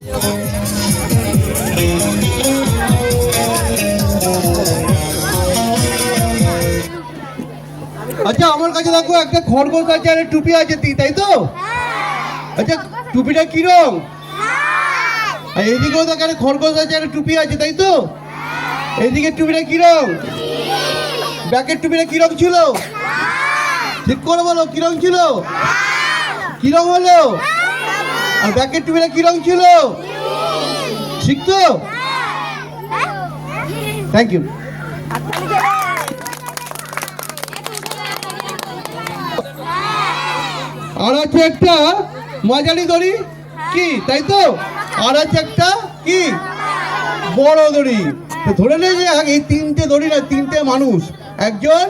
আচ্ছা আমার কাছে দেখো একটা খরগোশ আছে আর টুপি আছে, তাই তো? আচ্ছা টুপিটা কি রং? আর এইদিকেও দেখো একটা খরগোশ আছে আর টুপি আছে, তাই তো? এইদিকে টুপিটা কি রং? ব্যাকের টুপিটা কি রং ছিল? ঠিক করে বলো, কি রং ছিল? কি রং হলো? আর ব্যাকের টুপিটা কি রং ছিল? ঠিক তো? Thank you. আর আছে একটা মাঝারি দড়ি, কি তাই তো? আর আছে একটা কি বড় দড়ি। ধরে নেই যে এই তিনটে দড়ি না, তিনটে মানুষ, একজন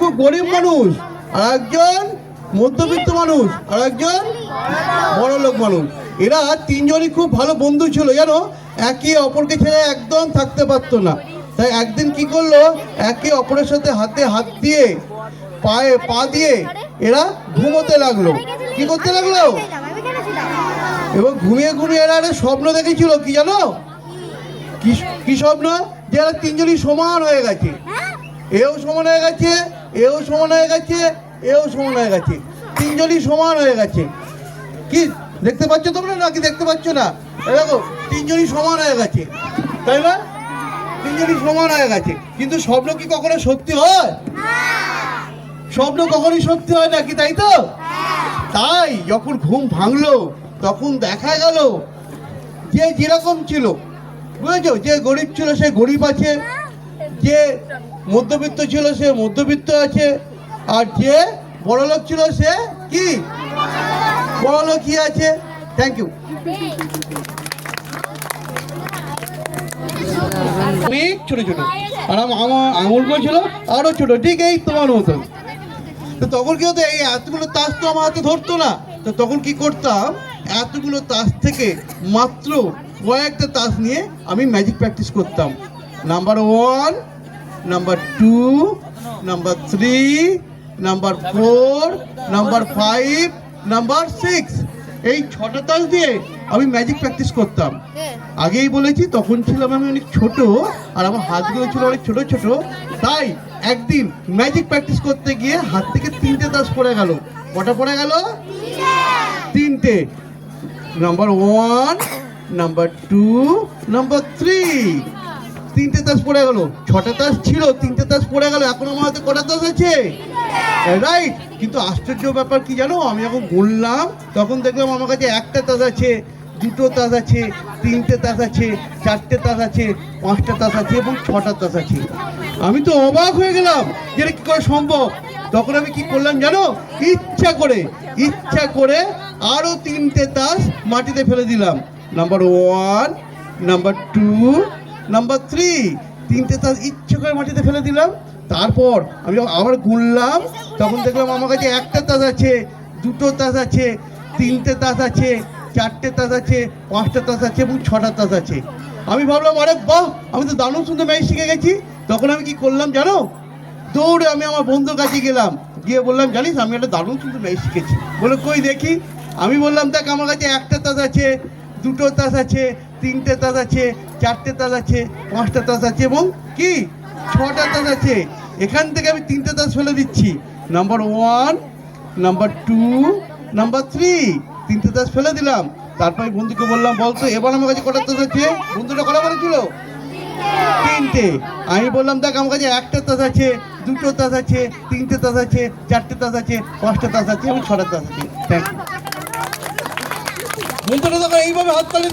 খুব গরিব মানুষ, আর একজন মধ্যবিত্ত মানুষ, আর একজন বড় লোক মানুষ। এরা তিনজনই খুব ভালো বন্ধু ছিল জানো, একে অপরকে ছেড়ে একদম থাকতে পারতো না। তাই একদিন কি করলো, একে অপরের সাথে হাতে হাত দিয়ে পায়ে পা দিয়ে এরা ঘুমোতে লাগলো। কি করতে লাগলো? এবং ঘুমিয়ে ঘুমিয়ে এরা একটা স্বপ্ন দেখেছিল, কি জানো? কি স্বপ্ন? যে এরা তিনজনই সমান হয়ে গেছে, এও সমান হয়ে গেছে, এও সমান হয়ে গেছে, এও সমান হয়ে গেছে, তিনজনই সমান হয়ে গেছে। কি দেখতে পাচ্ছ তোমরা নাকি দেখতে পাচ্ছ না? দেখো তিনজনই সমান হয়ে গেছে, তাই না? তিনজনই সমান হয়ে গেছে। কিন্তু স্বপ্ন কি কখনো সত্যি হয়? স্বপ্ন কখনোই সত্যি হয় নাকি, তাই তো? তাই যখন ঘুম ভাঙলো তখন দেখা গেল যে যেরকম ছিল, বুঝেছো, যে গরিব ছিল সে গরিব আছে, যে মধ্যবিত্ত ছিল সে মধ্যবিত্ত আছে, আর যে বড়লোক ছিল সে কি বড়লোকই আছে। Thank you. অনেক ছোট ছোট, আর আমার আঙুলগুলো ছিল আরো ছোট, ঠিক এই তোমার মতন। তো তখন কি হতো, এই এতগুলো তাস তো আমার হাতে ধরতো না। তো তখন কি করতাম, এতগুলো তাস থেকে মাত্র কয়েকটা তাস নিয়ে আমি ম্যাজিক প্র্যাকটিস করতাম। Number 1, number 2, number 3, number 4, number 5, number 6, এই 6টা তাস দিয়ে আমি ম্যাজিক প্র্যাকটিস করতাম। আগেই বলেছি তখন ছিলাম আমি অনেক ছোট, আর আমার হাতগুলো ছিল অনেক ছোট ছোট। তাই একদিন ম্যাজিক প্র্যাকটিস করতে গিয়ে হাত থেকে 3টে তাস পড়ে গেল। কটা পড়ে গেল? 3টে। নাম্বার 1, নাম্বার 2, নাম্বার 3, 3টে তাস পড়ে গেল। 6টা তাস ছিল, 3টে তাস পড়ে গেল। এখন আমার হাতে কটা তাস আছে? রাইট। কিন্তু আশ্চর্য ব্যাপার কি জানো, আমি যখন গুনলাম তখন দেখলাম আমার কাছে একটা তাস আছে, 2টো তাস আছে, 3টে তাস আছে, 4টে তাস আছে, 5টা তাস আছে এবং 6টা তাস আছে। আমি তো অবাক হয়ে গেলাম যে এটা কি করে সম্ভব। তখন আমি কি করলাম জানো, ইচ্ছা করে আরো 3টে তাস মাটিতে ফেলে দিলাম। নাম্বার 1, নাম্বার 2, নাম্বার 3, 3টে তাস ইচ্ছা করে মাটিতে ফেলে দিলাম। তারপর আমি আবার গুনলাম, তখন দেখলাম আমার কাছে একটা তাস আছে, 2টো তাস আছে, 3টে তাস আছে, 4টে তাস আছে, 5টা তাস আছে এবং 6টা তাস আছে। আমি ভাবলাম আরে বাহ, আমি তো দারুণ সুন্দর ম্যাজিক শিখে গেছি। তখন আমি কি করলাম জানো, দৌড়ে আমি আমার বন্ধুর কাছে গেলাম, গিয়ে বললাম জানিস আমি একটা দারুণ সুন্দর ম্যাজিক শিখেছি। বলে কই দেখি। আমি বললাম দেখ আমার কাছে একটা তাস আছে, 2টো তাস আছে, 3টে তাস আছে, 4টে তাস আছে, 5টা তাস আছে এবং কি 6টা তাস আছে। এখান থেকে আমি 3টে তাস ফেলে দিচ্ছি। নাম্বার 1, নাম্বার 2, নাম্বার 3, 3টে তাস ফেলে দিলাম। তারপর বন্ধুকে বললাম বলতো এবার আমার কাছে কটা তাস আছে? বন্ধুটা কটা বলেছিল? 3টে। আমি বললাম দেখ আমার কাছে একটা তাস আছে, 2টো তাস আছে, 3টে তাস আছে, 4টে তাস আছে, 5টা তাস আছে এবং 6টা তাস আছে। Thank you. বন্ধুরা তখন এইভাবে হাততালি